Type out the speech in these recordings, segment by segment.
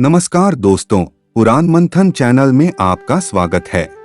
नमस्कार दोस्तों, पुराण मंथन चैनल में आपका स्वागत है।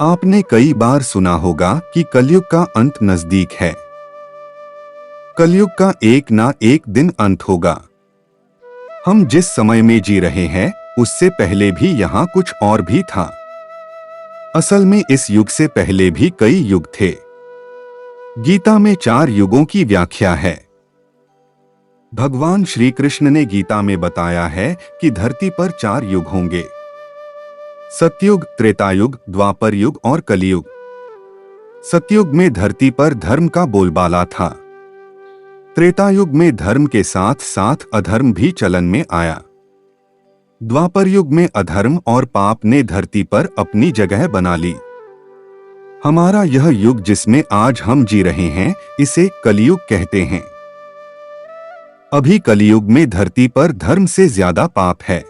आपने कई बार सुना होगा कि कलयुग का अंत नजदीक है। कलयुग का एक ना एक दिन अंत होगा। हम जिस समय में जी रहे हैं उससे पहले भी यहाँ कुछ और भी था। असल में इस युग से पहले भी कई युग थे। गीता में 4 युगों की व्याख्या है। भगवान श्री कृष्ण ने गीता में बताया है कि धरती पर 4 युग होंगे: सतयुग, त्रेतायुग, द्वापर युग और कलियुग। सतयुग में धरती पर धर्म का बोलबाला था। त्रेतायुग में धर्म के साथ साथ अधर्म भी चलन में आया। द्वापर युग में अधर्म और पाप ने धरती पर अपनी जगह बना ली। हमारा यह युग जिसमें आज हम जी रहे हैं, इसे कलियुग कहते हैं। अभी कलियुग में धरती पर धर्म से ज्यादा पाप है।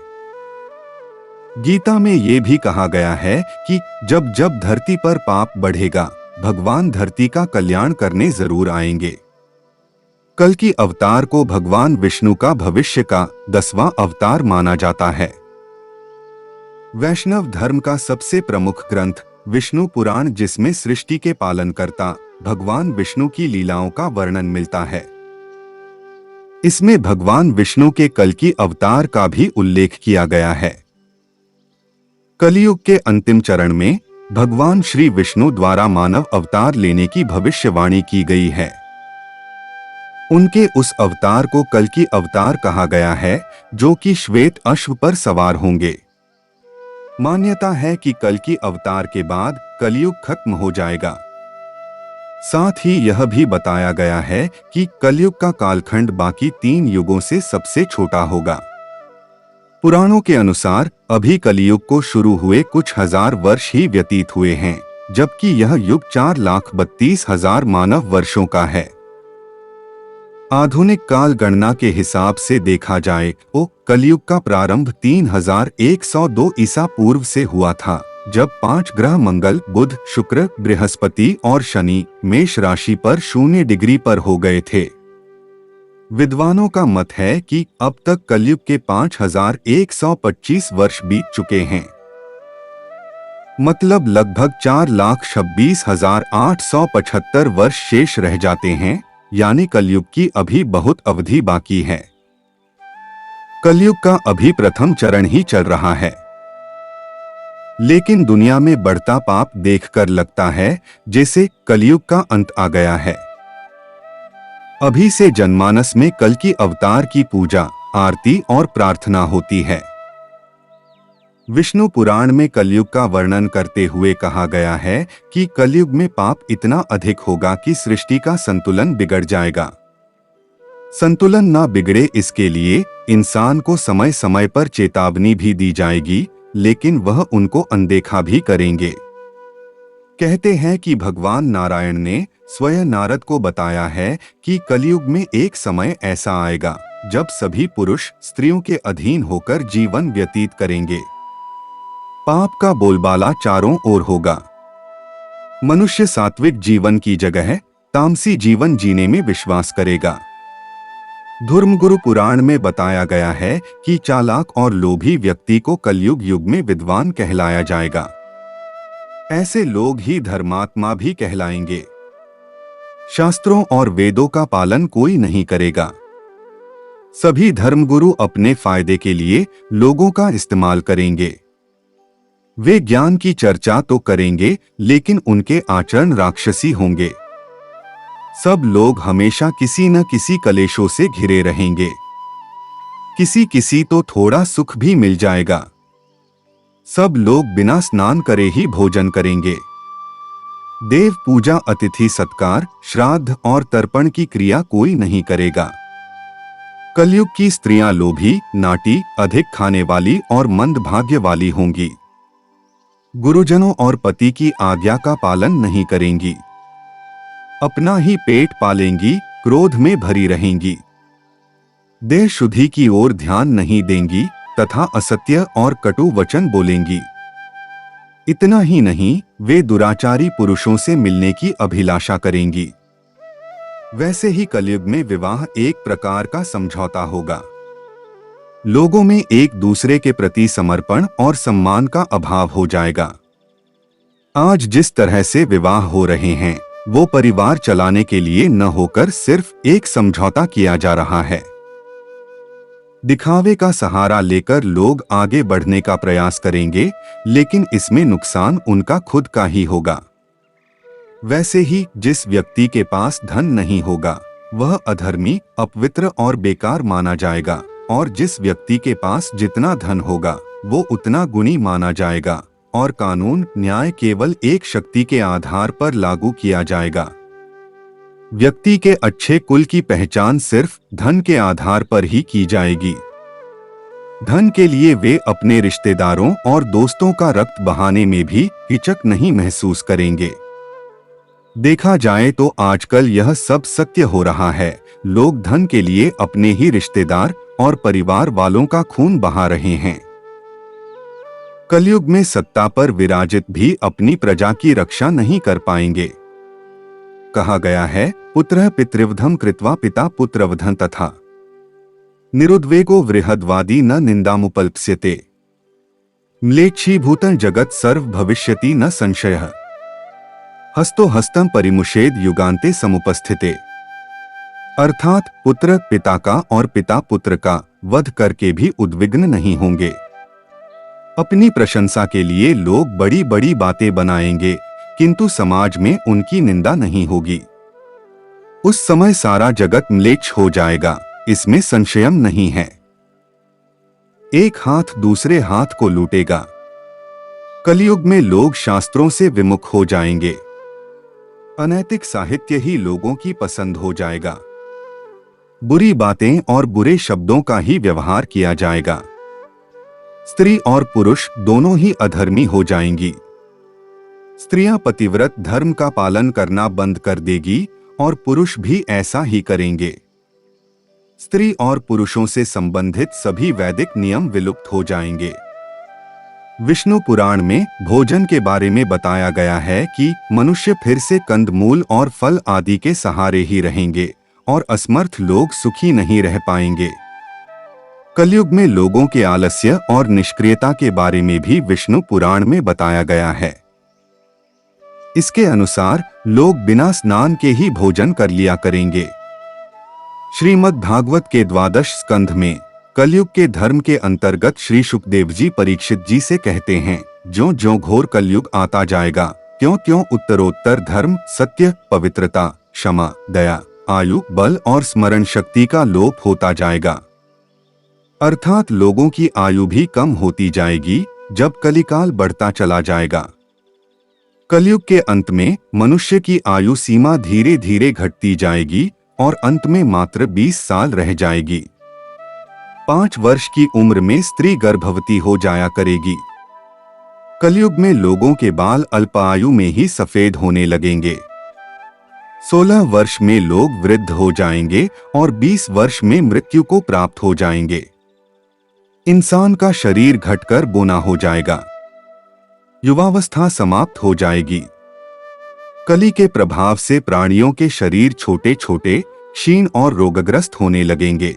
गीता में ये भी कहा गया है कि जब जब धरती पर पाप बढ़ेगा, भगवान धरती का कल्याण करने जरूर आएंगे। कल की अवतार को भगवान विष्णु का भविष्य का 10वां अवतार माना जाता है। वैष्णव धर्म का सबसे प्रमुख ग्रंथ विष्णु पुराण, जिसमें सृष्टि के पालनकर्ता भगवान विष्णु की लीलाओं का वर्णन मिलता है। इसमें भगवान विष्णु के कल की अवतार का भी उल्लेख किया गया है। कलियुग के अंतिम चरण में भगवान श्री विष्णु द्वारा मानव अवतार लेने की भविष्यवाणी की गई है। उनके उस अवतार को कल की अवतार कहा गया है, जो कि श्वेत अश्व पर सवार होंगे। मान्यता है कि कल की अवतार के बाद कलियुग खत्म हो जाएगा। साथ ही यह भी बताया गया है कि कलयुग का कालखंड बाकी 3 युगों से सबसे छोटा होगा। पुराणों के अनुसार अभी कलियुग को शुरू हुए कुछ हजार वर्ष ही व्यतीत हुए हैं, जबकि यह युग 4,32,000 मानव वर्षों का है। आधुनिक काल गणना के हिसाब से देखा जाए तो कलियुग का प्रारंभ 3102 ईसा पूर्व से हुआ था, जब 5 ग्रह मंगल, बुध, शुक्र, बृहस्पति और शनि मेष राशि पर 0 डिग्री पर हो गए थे। विद्वानों का मत है कि अब तक कलयुग के 5125 वर्ष बीत चुके हैं। मतलब लगभग 4,26,875 वर्ष शेष रह जाते हैं, यानी कलयुग की अभी बहुत अवधि बाकी है। कलयुग का अभी प्रथम चरण ही चल रहा है। लेकिन दुनिया में बढ़ता पाप देखकर लगता है जैसे कलयुग का अंत आ गया है। अभी से जनमानस में कल की अवतार की पूजा, आरती और प्रार्थना होती है। विष्णु पुराण में कलयुग का वर्णन करते हुए कहा गया है कि कलयुग में पाप इतना अधिक होगा कि सृष्टि का संतुलन बिगड़ जाएगा। संतुलन ना बिगड़े इसके लिए इंसान को समय समय पर चेतावनी भी दी जाएगी, लेकिन वह उनको अनदेखा भी करेंगे। कहते हैं कि भगवान नारायण ने स्वयं नारद को बताया है कि कलयुग में एक समय ऐसा आएगा जब सभी पुरुष स्त्रियों के अधीन होकर जीवन व्यतीत करेंगे। पाप का बोलबाला चारों ओर होगा। मनुष्य सात्विक जीवन की जगह तामसी जीवन जीने में विश्वास करेगा। धर्मगुरु पुराण में बताया गया है कि चालाक और लोभी व्यक्ति को कलयुग युग में विद्वान कहलाया जाएगा। ऐसे लोग ही धर्मात्मा भी कहलाएंगे। शास्त्रों और वेदों का पालन कोई नहीं करेगा। सभी धर्मगुरु अपने फायदे के लिए लोगों का इस्तेमाल करेंगे। वे ज्ञान की चर्चा तो करेंगे, लेकिन उनके आचरण राक्षसी होंगे। सब लोग हमेशा किसी न किसी कलेशों से घिरे रहेंगे। किसी किसी तो थोड़ा सुख भी मिल जाएगा। सब लोग बिना स्नान करे ही भोजन करेंगे। देव पूजा, अतिथि सत्कार, श्राद्ध और तर्पण की क्रिया कोई नहीं करेगा। कलयुग की स्त्रियां लोभी, नाटी, अधिक खाने वाली और मंद भाग्य वाली होंगी। गुरुजनों और पति की आज्ञा का पालन नहीं करेंगी। अपना ही पेट पालेंगी, क्रोध में भरी रहेंगी। देह शुद्धि की ओर ध्यान नहीं देंगी तथा असत्य और कटु वचन बोलेंगी। इतना ही नहीं, वे दुराचारी पुरुषों से मिलने की अभिलाषा करेंगी। वैसे ही कलयुग में विवाह एक प्रकार का समझौता होगा। लोगों में एक दूसरे के प्रति समर्पण और सम्मान का अभाव हो जाएगा। आज जिस तरह से विवाह हो रहे हैं वो परिवार चलाने के लिए न होकर सिर्फ एक समझौता किया जा रहा है। दिखावे का सहारा लेकर लोग आगे बढ़ने का प्रयास करेंगे, लेकिन इसमें नुकसान उनका खुद का ही होगा। वैसे ही जिस व्यक्ति के पास धन नहीं होगा वह अधर्मी, अपवित्र और बेकार माना जाएगा, और जिस व्यक्ति के पास जितना धन होगा वो उतना गुणी माना जाएगा, और कानून न्याय केवल एक शक्ति के आधार पर लागू किया जाएगा। व्यक्ति के अच्छे कुल की पहचान सिर्फ धन के आधार पर ही की जाएगी। धन के लिए वे अपने रिश्तेदारों और दोस्तों का रक्त बहाने में भी हिचक नहीं महसूस करेंगे। देखा जाए तो आजकल यह सब सत्य हो रहा है। लोग धन के लिए अपने ही रिश्तेदार और परिवार वालों का खून बहा रहे हैं। कलयुग में सत्ता पर विराजित भी अपनी प्रजा की रक्षा नहीं कर पाएंगे। कहा गया है, पुत्रः पितृवधम कृत्वा पिता पुत्रवधं तथा निरुद्वेगो वृहद्वादी न निंदामुपल्प्स्यते म्लेच्छीभूतं जगत् सर्व भविष्यति न संशयः हस्तो हस्तं परिमुषेद युगान्ते समुपस्थिते। अर्थात पुत्र पिता का और पिता पुत्र का वध करके भी उद्विग्न नहीं होंगे। अपनी प्रशंसा के लिए लोग बड़ी बड़ी बातें बनाएंगे, किंतु समाज में उनकी निंदा नहीं होगी। उस समय सारा जगत म्लेच्छ हो जाएगा, इसमें संशय नहीं है। एक हाथ दूसरे हाथ को लूटेगा। कलयुग में लोग शास्त्रों से विमुख हो जाएंगे। अनैतिक साहित्य ही लोगों की पसंद हो जाएगा। बुरी बातें और बुरे शब्दों का ही व्यवहार किया जाएगा। स्त्री और पुरुष दोनों ही अधर्मी हो जाएंगी। स्त्रियां पतिव्रत धर्म का पालन करना बंद कर देगी और पुरुष भी ऐसा ही करेंगे। स्त्री और पुरुषों से संबंधित सभी वैदिक नियम विलुप्त हो जाएंगे। विष्णु पुराण में भोजन के बारे में बताया गया है कि मनुष्य फिर से कंदमूल और फल आदि के सहारे ही रहेंगे और असमर्थ लोग सुखी नहीं रह पाएंगे। कलयुग में लोगों के आलस्य और निष्क्रियता के बारे में भी विष्णु पुराण में बताया गया है। इसके अनुसार लोग बिना स्नान के ही भोजन कर लिया करेंगे। श्रीमद् भागवत के 12 स्कंध में कलयुग के धर्म के अंतर्गत श्री सुखदेव जी परीक्षित जी से कहते हैं, ज्यों ज्यों घोर कलयुग आता जाएगा त्यों त्यों उत्तरोत्तर धर्म, सत्य, पवित्रता, क्षमा, दया, आयु, बल और स्मरण शक्ति का लोप होता जाएगा। अर्थात लोगों की आयु भी कम होती जाएगी जब कलिकाल बढ़ता चला जाएगा। कलयुग के अंत में मनुष्य की आयु सीमा धीरे धीरे घटती जाएगी और अंत में मात्र 20 साल रह जाएगी। 5 वर्ष की उम्र में स्त्री गर्भवती हो जाया करेगी। कलयुग में लोगों के बाल अल्पायु में ही सफेद होने लगेंगे। 16 वर्ष में लोग वृद्ध हो जाएंगे और 20 वर्ष में मृत्यु को प्राप्त हो जाएंगे। इंसान का शरीर घटकर बोना हो जाएगा। युवावस्था समाप्त हो जाएगी। कली के प्रभाव से प्राणियों के शरीर छोटे छोटे, क्षीण और रोगग्रस्त होने लगेंगे।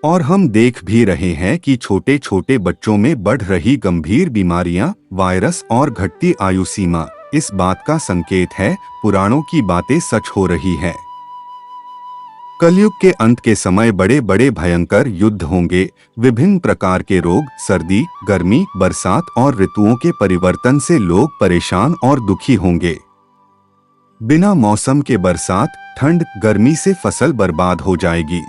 और हम देख भी रहे हैं कि छोटे छोटे बच्चों में बढ़ रही गंभीर बीमारियां, वायरस और घटती आयु सीमा इस बात का संकेत है पुराणों की बातें सच हो रही है। कलयुग के अंत के समय बड़े बड़े भयंकर युद्ध होंगे। विभिन्न प्रकार के रोग, सर्दी, गर्मी, बरसात और ऋतुओं के परिवर्तन से लोग परेशान और दुखी होंगे। बिना मौसम के बरसात, ठंड, गर्मी से फसल बर्बाद हो जाएगी।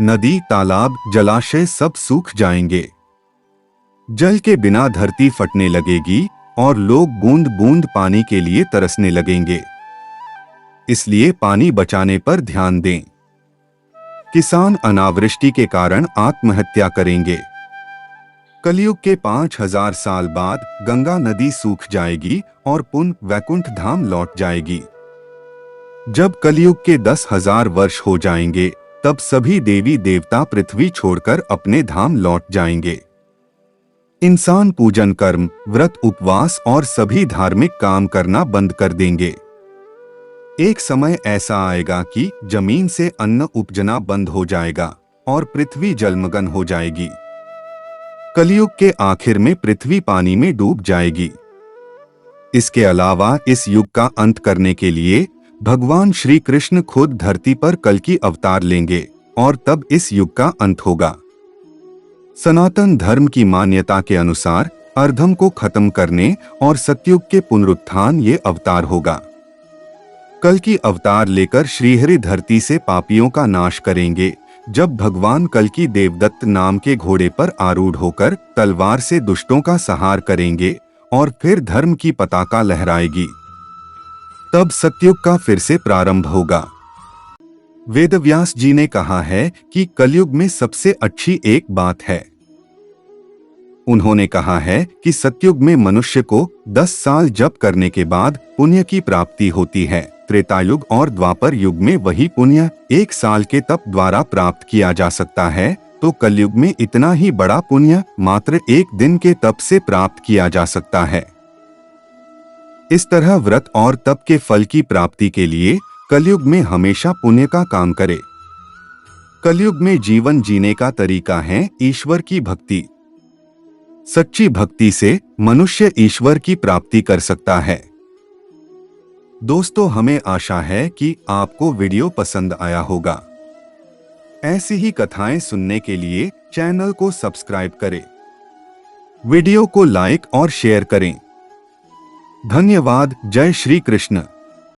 नदी, तालाब, जलाशय सब सूख जाएंगे। जल के बिना धरती फटने लगेगी और लोग बूंद बूंद पानी के लिए तरसने लगेंगे। इसलिए पानी बचाने पर ध्यान दें। किसान अनावृष्टि के कारण आत्महत्या करेंगे। कलयुग के 5000 साल बाद गंगा नदी सूख जाएगी और पुनः वैकुंठ धाम लौट जाएगी। जब कलयुग के 10,000 वर्ष हो जाएंगे तब सभी देवी देवता पृथ्वी छोड़कर अपने धाम लौट जाएंगे। इंसान पूजन कर्म, व्रत, उपवास और सभी धार्मिक काम करना बंद कर देंगे। एक समय ऐसा आएगा कि जमीन से अन्न उपजना बंद हो जाएगा और पृथ्वी जलमग्न हो जाएगी। कलयुग के आखिर में पृथ्वी पानी में डूब जाएगी। इसके अलावा इस युग का अंत करने के लिए भगवान श्री कृष्ण खुद धरती पर कल्कि अवतार लेंगे और तब इस युग का अंत होगा। सनातन धर्म की मान्यता के अनुसार अर्धम को खत्म करने और सतयुग के पुनरुत्थान ये अवतार होगा। कल्कि अवतार लेकर श्रीहरि धरती से पापियों का नाश करेंगे। जब भगवान कल्कि देवदत्त नाम के घोड़े पर आरूढ़ होकर तलवार से दुष्टों का संहार करेंगे और फिर धर्म की पताका लहराएगी, तब सतयुग का फिर से प्रारंभ होगा। वेदव्यास जी ने कहा है कि कलयुग में सबसे अच्छी एक बात है। उन्होंने कहा है कि सतयुग में मनुष्य को 10 साल जप करने के बाद पुण्य की प्राप्ति होती है। त्रेतायुग और द्वापर युग में वही पुण्य 1 साल के तप द्वारा प्राप्त किया जा सकता है, तो कलयुग में इतना ही बड़ा पुण्य मात्र 1 दिन के तप से प्राप्त किया जा सकता है। इस तरह व्रत और तप के फल की प्राप्ति के लिए कलयुग में हमेशा पुण्य का काम करे। कलयुग में जीवन जीने का तरीका है ईश्वर की भक्ति। सच्ची भक्ति से मनुष्य ईश्वर की प्राप्ति कर सकता है। दोस्तों, हमें आशा है कि आपको वीडियो पसंद आया होगा। ऐसी ही कथाएं सुनने के लिए चैनल को सब्सक्राइब करें, वीडियो को लाइक और शेयर करें। धन्यवाद। जय श्री कृष्ण।